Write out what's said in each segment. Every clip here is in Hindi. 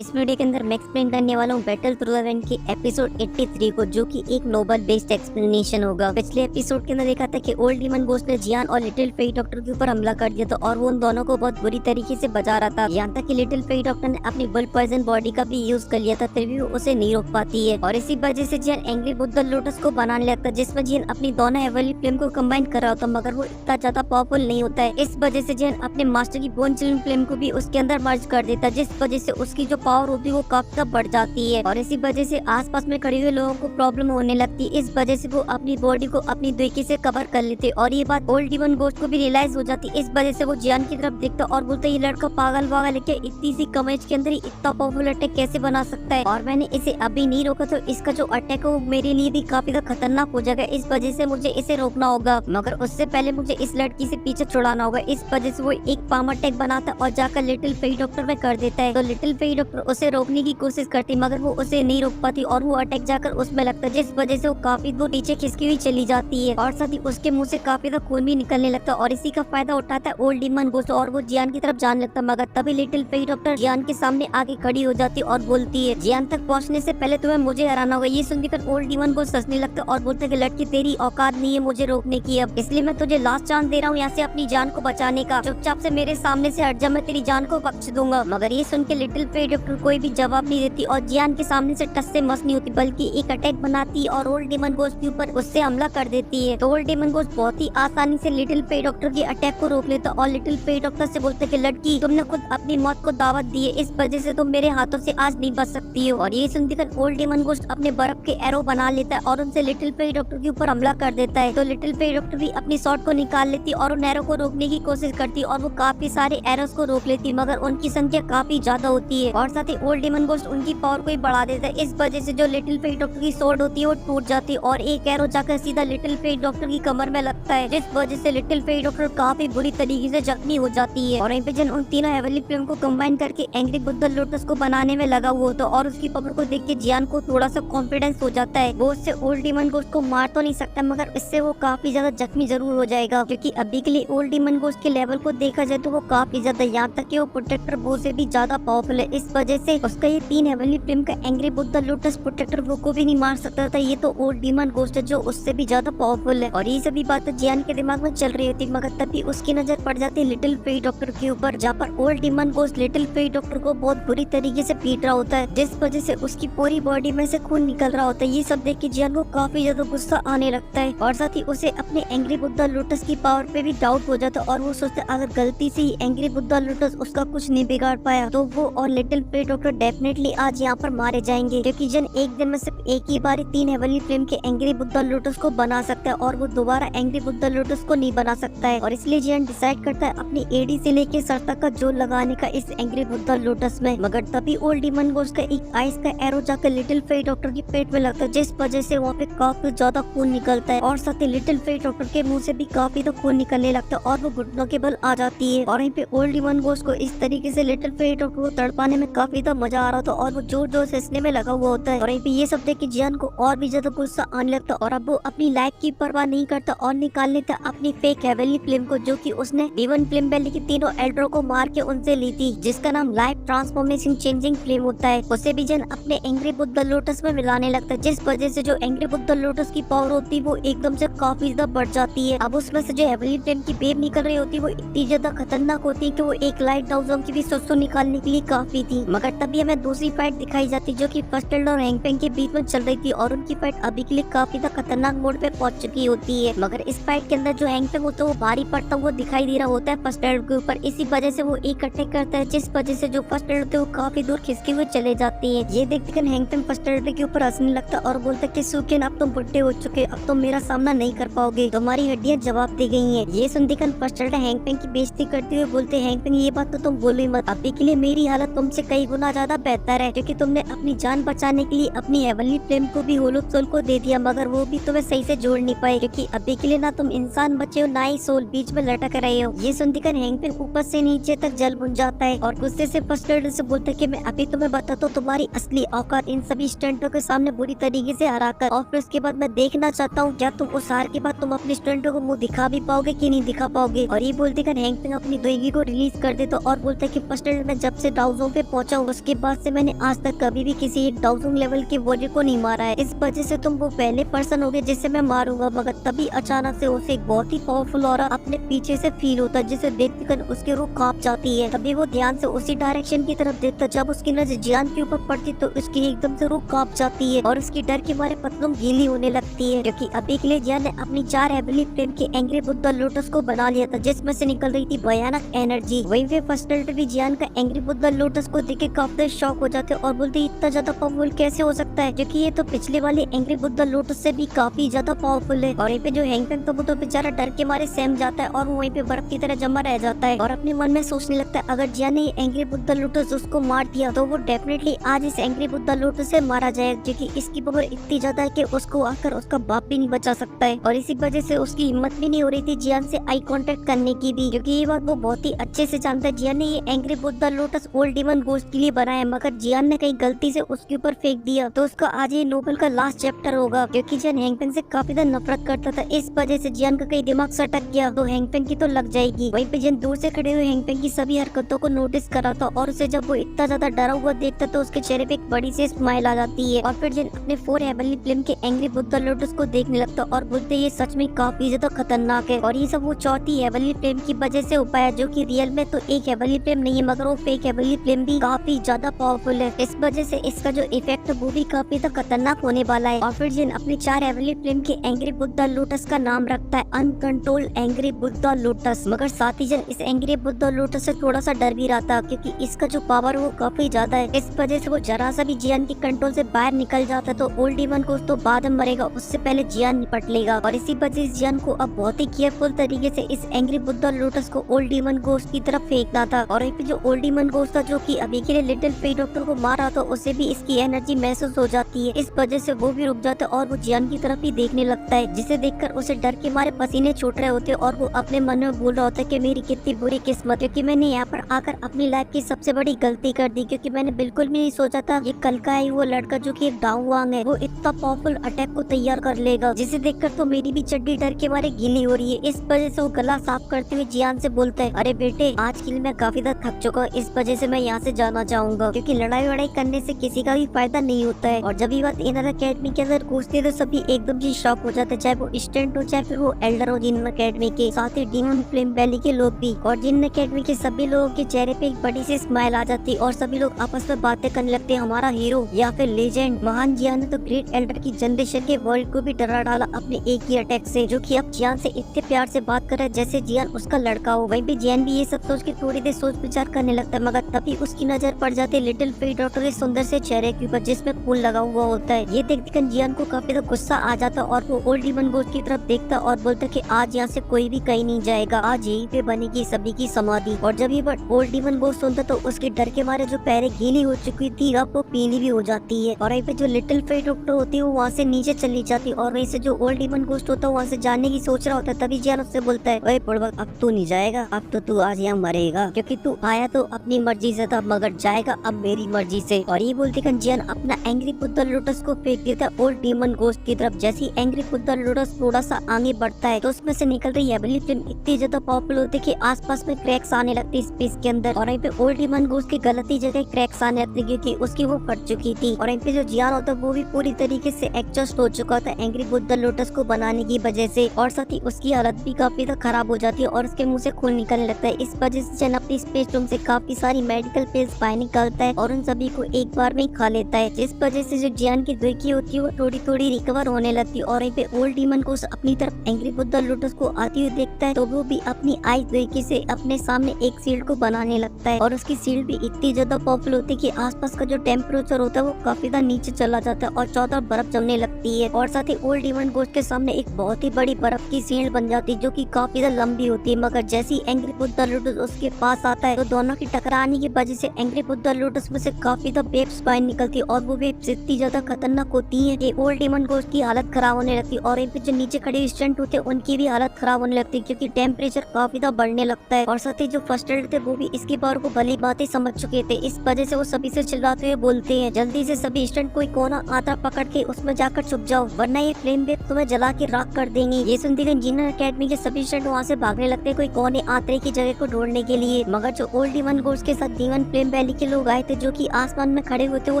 इस वीडियो के अंदर मैं एक्सप्लेन करने वाला हूँ बैटल थ्रू द एंड के एपिसोड 83 को, जो कि एक नोबल बेस्ड एक्सप्लेनेशन होगा। पिछले एपिसोड के अंदर देखा था कि ओल्ड डीमन घोस्ट ने जियान और लिटिल फेई डॉक्टर के ऊपर हमला कर दिया था और वो उन दोनों को बहुत बुरी तरीके से बचा रहा था। यहाँ तक कि लिटिल फेई डॉक्टर ने अपनी बुल पॉइजन बॉडी का भी यूज कर लिया था, फिर भी वो उसे नहीं रोक पाती है और इसी वजह से जियान एंग्री बुद्ध लोटस को बनाने लगता है, जिसमें जियान अपनी दोनों हेवनली फ्लेम को कंबाइन कर रहा होता, मगर वो इतना ज्यादा पावरफुल नहीं होता है। इस वजह से जियान अपने मास्टर की बोन चिलिंग फ्लेम को भी उसके अंदर मर्ज कर देता है, जिस वजह से उसकी जो पावर होती है वो काफी बढ़ जाती है और इसी वजह से आसपास में खड़े हुए लोगों को प्रॉब्लम होने लगती है। इस वजह से वो अपनी बॉडी को अपनी द्वेकी से कवर कर लेते और ये बात ओल्ड डीमन घोस्ट को भी रियलाइज हो जाती है। इस वजह से वो जियान की तरफ देखता और बोलता ये लड़का पागल वागल है क्या, इतनी सी कम एज के अंदर ही इतना पावरफुल अटैक कैसे बना सकता है, और मैंने इसे अभी नहीं रोका तो इसका जो अटैक है वो मेरे लिए भी काफी ज्यादा खतरनाक हो जाएगा। इस वजह से मुझे इसे रोकना होगा, मगर उससे पहले मुझे इस लड़की से पीछे छुड़ाना होगा। इस वजह से वो एक पाम अटैक बनाता और जाकर लिटिल फेई डॉक्टर में कर देता है। तो लिटिल फेई डॉक्टर उसे रोकने की कोशिश करती मगर वो उसे नहीं रोक पाती और वो अटैक जाकर उसमें लगता है, जिस वजह से वो काफी दूर नीचे खिसकी हुई चली जाती है और साथ ही उसके मुंह से काफी ज्यादा खून भी निकलने लगता है और इसी का फायदा उठाता है ओल्ड डीमन घोस्ट और वो जियान की तरफ जाने लगता है। मगर तभी लिटिल फेई डॉक्टर जियान के सामने आके खड़ी हो जाती है और बोलती है जियान तक पहुंचने से पहले तुम्हें मुझे हराना होगा। ये सुनकर ओल्ड डीमन घोस्ट हंसने लगता है और बोलता है कि लड़की तेरी औकात नहीं है मुझे रोकने की, अब इसलिए मैं तुझे लास्ट चांस दे रहा हूँ यहाँ से अपनी जान को बचाने का, चुपचाप से मेरे सामने से हट जा, मैं तेरी जान को बख्श दूंगा। मगर ये सुन के लिटिल फेई डॉक्टर कोई भी जवाब नहीं देती और जियान के सामने से टस से मस नहीं होती, बल्कि एक अटैक बनाती और ओल्ड डीमन घोस्ट के ऊपर उससे हमला कर देती है। तो ओल्ड डीमन घोस्ट बहुत ही आसानी से लिटिल फेई डॉक्टर के अटैक को रोक लेता और लिटिल फेई डॉक्टर से बोलता है कि लड़की तुमने खुद अपनी मौत को दावत दी है, इस वजह से तुम मेरे हाथों से आज नहीं बच सकती हो। और ये सुनकर ओल्ड डीमन घोस्ट अपने बर्फ के एरो बना लेता है और उनसे लिटिल फेई डॉक्टर के ऊपर हमला कर देता है। तो लिटिल फेई डॉक्टर भी अपनी शॉट को निकाल लेती और उन एरो को रोकने की कोशिश करती और वो काफी सारे एरोस को रोक लेती, मगर उनकी संख्या काफी ज्यादा होती है और साथ ही ओल्ड डीमन घोस्ट उनकी पावर को ही बढ़ा देता है। इस वजह से जो लिटिल फेई डॉक्टर की स्वॉर्ड होती है वो टूट जाती है और एक एरो जाकर सीधा लिटिल फेई डॉक्टर की कमर में लगता है, जिस वजह से लिटिल फेई डॉक्टर काफी बुरी तरीके से जख्मी हो जाती है। और वहीं पे जन उन तीनों हेवनली फ्लेम को कंबाइन करके एंग्री बुद्ध लोटस को बनाने में लगा हुआ होता और उसकी पावर को देख के जियान को थोड़ा सा कॉन्फिडेंस हो जाता है। वो उससे ओल्ड डीमन घोस्ट को मार तो नहीं सकता, मगर इससे वो काफी ज्यादा जख्मी जरूर हो जाएगा, क्योंकि अभी के लिए ओल्ड डीमन घोस्ट के लेवल को देखा जाए तो वो काफी ज्यादा, यहाँ तक कि वो प्रोटेक्टर वो से भी ज्यादा पावरफुल है। इस वजह से उसका ये तीन हेवनली फ्लेम का एंग्री बुद्ध लोटस प्रोटेक्टर वो को भी नहीं मार सकता था। ये तो ओल्ड डीमन घोस्ट है जो उससे भी ज्यादा पावरफुल है और ये सभी बातें जियान के दिमाग में चल रही होती, मगर तभी उसकी नजर पड़ जाती है लिटिल फेई डॉक्टर के ऊपर, जहाँ पर old demon ghost little Fei doctor को बहुत बुरी तरीके से पीट रहा होता है, जिस वजह से उसकी पूरी बॉडी में से खून निकल रहा होता है। ये सब देख के जियान को काफी ज्यादा गुस्सा आने लगता है और साथ ही उसे अपने एंग्री बुद्ध लोटस की पावर पे भी डाउट हो जाता है और वो सोचता है अगर गलती से ही एंग्री बुद्ध लोटस उसका कुछ नहीं बिगाड़ पाया तो वो और लिटिल फेई डॉक्टर डेफिनेटली आज यहाँ पर मारे जाएंगे, क्योंकि जन एक दिन में सिर्फ एक ही बार तीन हेवनली फ्लेम के एंग्री बुद्ध लोटस को बना सकता है और वो दोबारा एंग्री बुद्ध लोटस को नहीं बना सकता है। और इसलिए जियान डिसाइड करता है अपनी एडी से लेके सर तक का जोर लगाने का इस एंग्री बुद्ध लोटस में, मगर तभी ओल्ड डीमन घोस्ट का एक आइस का एरो जाकर लिटिल फेई डॉक्टर के पेट में लगता है, जिस वजह से वहाँ पे काफी ज्यादा खून निकलता है और साथ ही लिटिल फेई डॉक्टर के मुंह से भी काफी तो खून निकलने लगता है और वो घुटनों के बल आ जाती है। और वहीं पे ओल्ड डीमन घोस्ट को इस तरीके से लिटिल फेई डॉक्टर को तड़पाने में काफी तो मजा आ रहा था और वो जोर जोर से हंसने में लगा हुआ होता है। और वहीं पे ये सब देख के जियान को और भी ज्यादा गुस्सा आने लगता और अब वो अपनी लाइफ की परवाह नहीं करता और निकाल लेता अपनी फेक हेवनली फ्लेम को, जो कि उसने डीमन फ्लेम वैली के तीनों एल्डरो को मार के उनसे ली थी, जिसका नाम लाइफ ट्रांसफॉर्मेशन चेंजिंग फ्लेम होता है। उसे भी जन अपने एंग्री बुद्ध लोटस में मिलाने लगता है, जिस वजह से जो एंग्री बुद्ध लोटस की पावर होती है वो एकदम से काफी ज्यादा बढ़ जाती है। अब उसमें से जो हेवनली फ्लेम की वेव निकल रही होती है वो इतनी ज्यादा खतरनाक होती है कि वो एक लाइट हाउस की भी सोचो निकालने के लिए काफी थी। मगर तभी हमें दूसरी फाइट दिखाई जाती जो कि फर्स्ट एल्डर और हैंगपेंग के बीच में चल रही थी और उनकी फाइट अभी के लिए काफी ज्यादा खतरनाक मोड पे पहुंच चुकी होती है। मगर इस फाइट के अंदर जो हैंगपेंग होता है वो भारी पड़ता हुआ दिखाई दे रहा होता है फर्स्ट एल्डर के ऊपर, इसी वजह से वो एक अटैक करता है, जिस वजह से जो फर्स्ट एल्डर थे वो काफी दूर खिसके हुए चले जाते हैं। ये देखकर हैंगपेंग फर्स्ट एल्डर के ऊपर हंसने लगता और बोलता कि सुकेन अब तुम बुढ़े हो चुके, अब तुम मेरा सामना नहीं कर पाओगे, तुम्हारी हड्डियां जवाब दे गई हैं। ये सुनकर फर्स्ट एल्डर हैंगपेंग की बेइज्जती करते हुए बोलते हैंगपेंग ये बात तो तुम बोलो ही मत, अभी के लिए मेरी हालत तुमसे कई गुना ज्यादा बेहतर है, क्योंकि तुमने अपनी जान बचाने के लिए अपनी हेवनली फ्लेम को भी होलो सोल को दे दिया, मगर वो भी तुम्हें सही से जोड़ नहीं पाए, क्योंकि अभी के लिए ना तुम इंसान बचे हो ना ही सोल, बीच में लटक रहे हो। ये सुनकर हैंगपेंग ऊपर से नीचे तक जल बुझ जाता है और गुस्से से फर्स्ट एल्डर से बोलता है कि मैं अभी तुम्हें बताता हूँ तुम्हारी असली औकात इन सभी स्टंटों के सामने बुरी तरीके से हराकर, और फिर उसके बाद मैं देखना चाहता हूँ क्या तुम उस हार के बाद तुम अपने स्टंटों को मुंह दिखा भी पाओगे कि नहीं दिखा पाओगे। और ये बोलते हैंगपेंग अपनी दोगी को रिलीज कर देता और बोलता है कि फर्स्ट एल्डर मैं जब से डाउजों पे पहुंचा सोचा उसके बाद से मैंने आज तक कभी भी किसी एक डाउजिंग लेवल के वॉरियर को नहीं मारा है। इस वजह से तुम वो पहले पर्सन हो गए जिसे मैं मारूंगा। मगर तभी अचानक से उसे एक बहुत ही पावरफुल ऑरा अपने पीछे से फील होता है, जिसे देखकर उसकी रूह कांप जाती है। तभी वो ध्यान से उसी डायरेक्शन की तरफ देखता। जब उसकी नजर जियान के ऊपर पड़ती तो उसकी एकदम से रूह कांप जाती है और उसकी डर के मारे पतलून गीली होने लगती है, क्योंकि अभी के लिए जियान ने अपनी 4 हेवनली फ्लेम के एंग्री बुद्धा लोटस को बना लिया था, जिसमें से निकल रही थी भयानक एनर्जी। वहीं पे फर्स्ट भी जियान का एंग्री बुद्धा लोटस को देख के काफी शॉक हो जाते और बोलते इतना ज्यादा पावरफुल कैसे हो सकता है, क्योंकि ये तो पिछले वाले एंग्री बुद्धा लोटस से भी काफी ज्यादा पावरफुल है। और यहाँ पे जो हैंगपेंग तो वो तो बेचारा डर के मारे सहम जाता है और वो वहीं पे बर्फ की तरह जमा रह जाता है और अपने मन में सोचने लगता है अगर जियान ने एंग्री बुद्धा लोटस उसको मार दिया तो वो डेफिनेटली आज इस एंग्री बुद्धा लोटस से मारा जाएगा, क्योंकि इसकी पावर इतनी ज्यादा है कि उसको आकर उसका बाप भी नहीं बचा सकता है। और इसी वजह से उसकी हिम्मत भी नहीं हो रही थी जियान से आई कांटेक्ट करने की भी, क्योंकि ये बात वो बहुत ही अच्छे से जानता है। जियान ने ये angry Buddha lotus old demon ghost के लिए बनाया, मगर जियान ने कहीं गलती से उसके ऊपर फेंक दिया तो उसका आज ये नोबल का लास्ट चैप्टर होगा, क्योंकि जियान हैंगपेंग से काफी ज्यादा नफरत करता था। इस वजह से जियान का कहीं दिमाग सटक गया तो हैंगपेंग की तो लग जाएगी। वहीं पे जियान दूर से खड़े हुए हैंगपेंग की सभी हरकतों को नोटिस कर रहा था और उसे जब वो इतना ज्यादा डरा हुआ देखता तो उसके चेहरे पे एक बड़ी सी स्माइल आ जाती है। और फिर जियान अपने 4 हेवनली फ्लेम के एंग्री बुद्धा लोटस को देखने लगता और बोलते ये सच में काफी ज्यादा खतरनाक है और ये सब वो चौथी हेवनली फ्लेम की वजह से हो पाया, जो कि रियल में तो एक हेवनली फ्लेम नहीं है मगर वो फेक हेवनली फ्लेम भी काफी ज्यादा पावरफुल है। इस वजह से इसका जो इफेक्ट है वो भी काफी ज्यादा खतरनाक होने वाला है। और फिर जिन अपने 4 हेवनली फ्लेम के एंग्री बुद्धा लोटस का नाम रखता है अनकंट्रोल्ड एंग्री बुद्धा लोटस, मगर साथ ही जन इस एंग्री बुद्धा लोटस से थोड़ा सा डर भी रहा था, क्योंकि इसका जो पावर वो काफी ज्यादा है। इस वजह से वो जरा सा भी जियान की कंट्रोल से बाहर निकल जाता तो ओल्ड डीमन को तो बाद में मरेगा, उससे पहले जियान निपट लेगा। और इसी वजह से जियान को अब बहुत ही केयरफुल तरीके से इस एंग्री बुद्धा लोटस को ओल्ड डीमन गोस्ट की तरफ फेंकना था। और यहाँ पे जो ओल्ड डीमन गोस्ट था जो कि अभी के लिए लिटिल फेट डॉक्टर को मारा था, उसे भी इसकी एनर्जी महसूस हो जाती है। इस वजह से वो भी रुक जाता है और वो जियान की तरफ ही देखने लगता है, जिसे देखकर उसे डर के मारे पसीने छूट रहे होते और वो अपने मन में बोल रहा होता है कि मेरी कितनी बुरी किस्मत है, क्योंकि मैंने यहाँ पर आकर अपनी लाइफ की सबसे बड़ी गलती कर दी, क्योंकि मैंने बिल्कुल भी नहीं सोचा था ये कल का है वो लड़का जो कि एक डाउवांग है वो इतना पावरफुल अटैक को तैयार कर लेगा, जिसे देखकर तो मेरी भी चड्डी डर के मारे गीली हो रही है। इस वजह से वो गला साफ करते हुए जियान से बोलता है अरे बेटे आज के लिए मैं काफी ज्यादा थक चुका हूँ, इस वजह से मैं यहाँ से जाना चाहूंगा, क्योंकि लड़ाई वड़ाई करने से किसी का भी फायदा नहीं होता है। और जब ये बात इनर अकेडमी के अंदर घुसती है तो सभी एकदम से शॉक हो जाते हैं, चाहे वो स्टूडेंट हो चाहे फिर वो एल्डर हो जिन अकेडमी के, साथ ही डीमन फ्लेम वैली के लोग भी। और जिन अकेडमी के सभी लोगों के चेहरे पे एक बड़ी सी स्माइल आ जाती है और सभी लोग आपस में बातें करने लगते हैं हमारा हीरो या फिर लेजेंड महान जियान ने तो ग्रेट एल्डर की जनरेशन के वर्ल्ड को भी डरा डाला अपने एक ही अटैक से, जो कि अब जियान से इतने प्यार से बात कर रहा है जैसे जियान उसका लड़का हो। वहीं पे जियान भी ये सब सोच के थोड़ी देर सोच विचार करने लगता है, मगर तभी उसकी नजर पड़ जाती है लिटिल फेट डॉक्टर के सुंदर से चेहरे के ऊपर जिसमें फूल लगा हुआ होता है। ये देखकर जियान को काफी ज्यादा गुस्सा आ जाता और वो ओल्ड डीमन गोस्ट की तरफ देखता और बोलता कि आज यहाँ से कोई भी कहीं नहीं जाएगा, आज यहीं पे बनेगी सभी की समाधि। और जब ये ओल्ड डीमन गोस्ट सुनता तो उसके डर के मारे जो पैरें गीली हो चुकी थी अब वो पीली भी हो जाती है। और वहीं पे जो लिटिल फेट डॉक्टर होती है वो वहाँ से नीचे चली जाती और वहीं से जो ओल्ड डीमन गोस्ट होता है वहाँ से जाने की सोच रहा होता है। तभी जियान उससे बोलता है ओए बुड़बक अब तू नहीं जाएगा, अब तो तू आज यहाँ मरेगा, क्योंकि तू आया तो अपनी मर्जी से था मगर जाएगा अब मेरी मर्जी से। और ये बोलते कि जियान अपना एंग्री बुद्धा लोटस को फेंक देता है ओल्ड डीमन गोस्ट की तरफ। जैसे ही एंग्री बुद्धा लोटस थोड़ा सा आगे बढ़ता है तो उसमें से निकल रही हेवनली फ्लेम इतनी ज्यादा पावरफुल होती है कि आसपास में क्रैक्स आने लगती स्पेस के अंदर। और वहीं पे ओल्ड डीमन गोस्ट की गलती जगह क्रैक्स आने लगती क्योंकि उसकी वो फट चुकी थी। और वहीं पे जो जियान होता है वो भी पूरी तरीके से एडजस्ट हो चुका था एंग्री बुद्धा लोटस को बनाने की वजह से, और साथ ही उसकी हालत भी काफी खराब हो जाती है और उसके मुंह से खून निकलने लगता है। इस वजह से जियान अपनी स्पेस रूम से काफी सारी मेडिकल पिल्स बाहर निकालता है और उन सभी को एक बार में ही खा लेता है, जिस वजह से जो जियान की दुर्की होती है वो थोड़ी थोड़ी रिकवर होने लगती है। और वहीं पे ओल्ड डीमन को अपनी तरफ एंग्री बुद्धा लोटस को आती हुई देखता है तो वो भी अपनी आइस दुर्की से अपने सामने एक शील्ड को बनाने लगता है। और उसकी शील्ड भी इतनी ज्यादा पावरफुल होती है कि आसपास का जो टेम्परेचर होता है वो काफी ज्यादा नीचे चला जाता है और चारों बर्फ जमने लगती है। और साथ ही ओल्ड डीमन गोस्ट के सामने एक बहुत ही बड़ी बर्फ की शील्ड बन जाती है जो कि काफी ज्यादा लंबी होती है, मगर जैसे ही एंग्री बुद्धा लोटस उसके पास आता है तो दोनों की टकराने की वजह से एंग्री बुद्धा लोटस में से काफी ज्यादा वेव्स बाहर निकलती है और वो वेव्स इतनी ज्यादा खतरनाक होती है कि ओल्ड डीमन गोस्ट की हालत खराब होने लगती है। और जो नीचे खड़े स्टूडेंट होते हैं उनकी भी हालत खराब होने लगती है क्योंकि टेम्परेचर काफी ज्यादा बढ़ने लगता है। और साथ ही जो फर्स्ट एड थे वो भी इसकी पावर को भली बातें समझ चुके थे, इस वजह से वो सभी से चिल्लाते हुए बोलते हैं जल्दी से सभी स्टूडेंट कोई कोना आता पकड़ के उसमें जाकर छुप जाओ वरना ये फ्लेम वेव तुम्हें जला के राख कर देंगे। ये सुनते ही इंजीनियर अकेडमी के सभी स्टूडेंट वहाँ से भागने लगते हैं कोई कोने आतरे की जगह को ढूंढने के लिए, मगर जो ओल्ड डीमन गोस्ट के साथ डीमन फ्लेम वैली के लोग आए थे जो कि आसमान में खड़े हुए थे, वो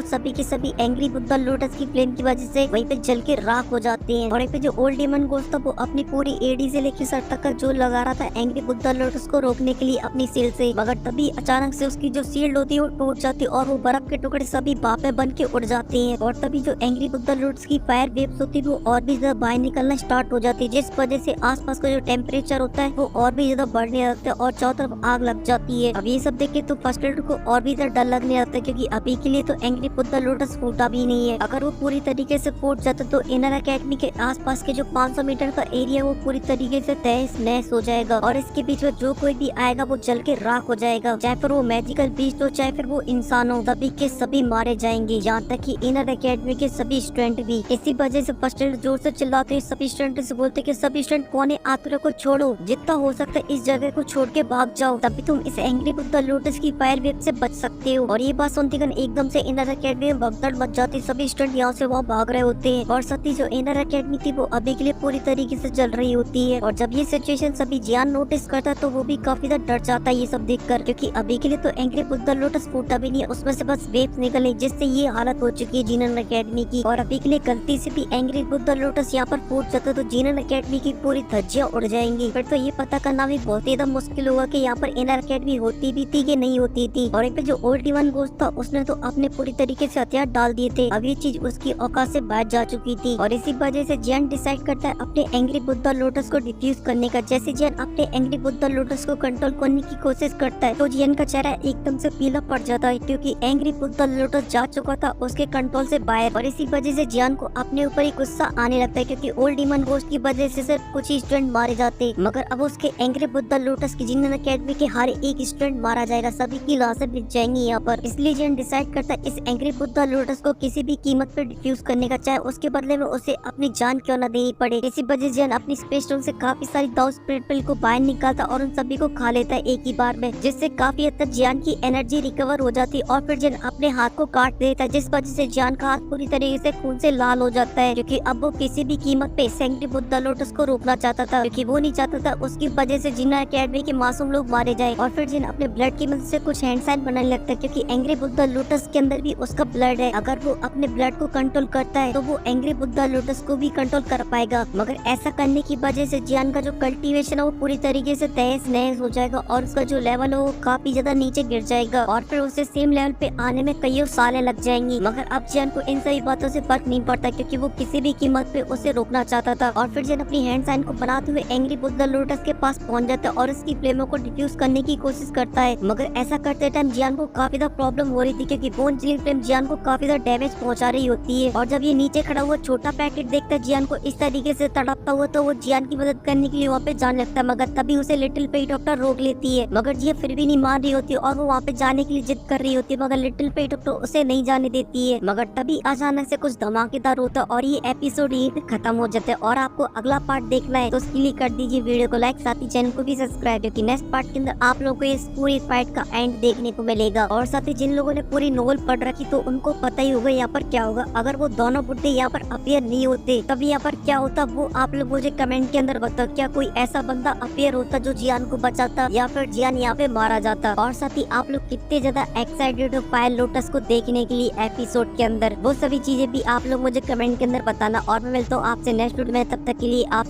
सभी के सभी एंग्री बुद्धा लोटस की फ्लेम की वजह से वहीं पे जल के राख हो जाते हैं। और वहीं पे जो ओल्ड डीमन घोस्ट था वो अपनी पूरी एडी से लेकर सर तक का जो लगा रहा था एंग्री बुद्धा लोटस को रोकने के लिए अपनी शील्ड से, मगर तभी अचानक से उसकी जो शील्ड होती है वो टूट जाती है और वो बर्फ के टुकड़े सभी बापे बन के उड़ जाते हैं। और तभी जो एंग्री बुद्धा लोटस की फायर वेव्स होती है वो और भी ज्यादा बाहर निकलना स्टार्ट हो जाती है, जिस वजह से आसपास का जो टेम्परेचर होता है वो और भी ज्यादा बढ़ने लगता है और चारों तरफ आग लग जाती है। अब ये सब देख के तो फर्स्ट एड को और भी ज्यादा डर लगने लगता है, क्योंकि अभी के लिए तो एंग्री बुद्धा लोटस फूटा भी नहीं है। अगर वो पूरी तरीके से फूट जाता तो इनर अकेडमी के आसपास के जो 500 मीटर का एरिया वो पूरी तरीके से तहस नहस हो जाएगा और इसके बीच में जो कोई भी आएगा वो जल के राख हो जाएगा, चाहे फिर वो मैजिकल बीस्ट हो चाहे फिर वो इंसान हो, सभी के सभी मारे जाएंगे, यहाँ तक कि इनर अकेडमी के सभी स्टूडेंट भी। इसी वजह से फर्स्ट एड जोर से चिल्लाते हैं, सभी स्टूडेंट से बोलते कि सभी स्टूडेंट कौन है, आतुरा को छोड़ो, जितना हो सकता है इस जगह को छोड़ के भाग जाओ, तभी तुम इस एंग्री बुद्धा लोटस की फायर वेव से बच सकते हो। और ये बात सुनते ही एकदम से इनर अकेडमी में भगदड़ मच जाती, सभी स्टूडेंट यहाँ से वहाँ भाग रहे होते हैं और साथ ही जो इनर अकेडमी थी वो अभी के लिए पूरी तरीके से जल रही होती है। और जब ये सिचुएशन सभी जियान नोटिस करता है तो वो भी काफी ज्यादा डर जाता है ये सब देखकर, क्योंकि अभी के लिए तो एंग्री बुद्धा लोटस फूटा भी नहीं है, उसमें से बस वेव्स निकले जिससे ये हालत हो चुकी है जिनन अकेडमी की। और अभी के लिए गलती से भी एंग्री बुद्धा लोटस यहाँ पर फूट जाता तो जिनन अकेडमी की पूरी धज्जियां उड़ जाएंगी। फिर तो ये पता करना भी बहुत ही ज्यादा मुश्किल होगा कि यहाँ पर इनर अकेडमी होती भी थी कि नहीं होती थी। और पे जो ओल्ड डीमन घोस्ट था उसने तो अपने पूरी तरीके से हथियार डाल दिए थे, अब ये चीज उसकी औकात से बाहर जा चुकी थी। और इसी वजह से जियान डिसाइड करता है अपने एंग्री बुद्धा लोटस को डिफ्यूज करने का। जैसे जियान अपने एंग्री बुद्धा लोटस को कंट्रोल करने की कोशिश करता है तो जियान का चेहरा एकदम से पीला पड़ जाता है, क्योंकि एंग्री बुद्धा लोटस जा चुका था उसके कंट्रोल से बाहर। और इसी वजह से जियान को अपने ऊपर ही गुस्सा आने लगता है, क्योंकि ओल्ड डीमन घोस्ट की वजह से सिर्फ कुछ ही स्टूडेंट मारे जाते, मगर अब उसके एंग्री बुद्धा लोटस की जिनन अकेडमी के हर एक स्टूडेंट मारा जाएगा, सभी की लाशें बिछ जाएंगी यहाँ पर। इसलिए जियान डिसाइड करता है इस एंग्री बुद्धा लोटस को किसी भी कीमत पर डिफ्यूज करने का, चाहे उसके बदले में उसे अपनी जान क्यों न देनी पड़े। इसी वजह से जियान अपनी स्पेस स्टोन से काफी सारी दाउ स्पिरिट पिल को बाहर निकालता और उन सभी को खा लेता है एक ही बार में, जिससे काफी हद तक जियान की एनर्जी रिकवर हो जाती है। और फिर जियान अपने हाथ को काट देता है, जिस वजह से जियान का हाथ पूरी तरीके से खून से लाल हो जाता है, क्योंकि अब वो किसी भी कीमत पे एंग्री बुद्धा लोटस को रोकना चाहता था, क्योंकि वो नहीं चाहता था उसकी वजह से जिन्ना अकेडमी के मासूम लोग मारे जाए। और फिर जिन अपने ब्लड की मदद से कुछ हैंड साइन बनाने लगता है, क्योंकि एंग्री बुद्धा लोटस के अंदर भी उसका ब्लड है, अगर वो अपने ब्लड को कंट्रोल करता है तो वो एंग्री बुद्धा लोटस को भी कंट्रोल कर पाएगा। मगर ऐसा करने की वजह से जियान का जो कल्टीवेशन है वो पूरी तरीके से तहस नहस हो जाएगा और उसका जो लेवल है वो काफी ज्यादा नीचे गिर जाएगा और फिर उसे सेम लेवल पे आने में कई सालें लग जाएंगी। मगर अब जियान को इन सभी बातों से फर्क नहीं पड़ता, क्योंकि वो किसी भी कीमत पे उसे रोकना चाहता था। और फिर जियान अपनी हैंड साइन को बनाते हुए एंग्री बुद्धा लोटस के पास पहुंच जाता है और उसकी फ्लेमों को डिफ्यूज करने की कोशिश करता है। मगर ऐसा करते टाइम जियान को काफी ज्यादा प्रॉब्लम हो रही थी, क्योंकि बोन जिलिंग फ्लेम जियान को काफी ज्यादा डैमेज पहुंचा रही होती है। और जब ये नीचे खड़ा हुआ छोटा पैकेट देखता है जियान को इस तरीके से तड़पता हुआ, तो वो जियान की मदद करने के लिए वहाँ पे जाने लगता है, मगर तभी उसे लिटिल पे डॉक्टर रोक लेती है। मगर जिया फिर भी नहीं मान रही होती और वो वहाँ पे जाने के लिए जिद कर रही होती है, मगर लिटिल पे डॉक्टर उसे नहीं जाने देती है। मगर तभी अचानक से कुछ धमाकेदार होता है और ये एपिसोड यहीं पे खत्म हो जाता है। और आपको अगला पार्ट देखना है तो उसके लिए कर दीजिए वीडियो को लाइक, साथ ही चैनल को भी सब्सक्राइब, क्योंकि नेक्स्ट पार्ट के अंदर आप लोगों को इस पूरी फाइट का एंड देखने को मिलेगा। और साथ ही जिन लोगों ने पूरी नोवेल पढ़ रखी तो उनको पता ही होगा यहाँ पर क्या होगा। अगर वो दोनों बुड्ढे यहाँ पर अपीयर नहीं होते तब यहाँ पर क्या होता वो आप लोग मुझे कमेंट के अंदर बताओ। क्या कोई ऐसा बंदा अपीयर होता जो जियान को बचाता, या फिर जियान यहाँ पे मारा जाता? और साथ ही आप लोग कितने ज्यादा एक्साइटेड हो फायर लोटस को देखने के लिए एपिसोड के अंदर, वो सभी चीजें भी आप लोग मुझे कमेंट के अंदर बताना। और मैं मिलता हूँ आपसे नेक्स्ट वीडियो में, तब तक के लिए आप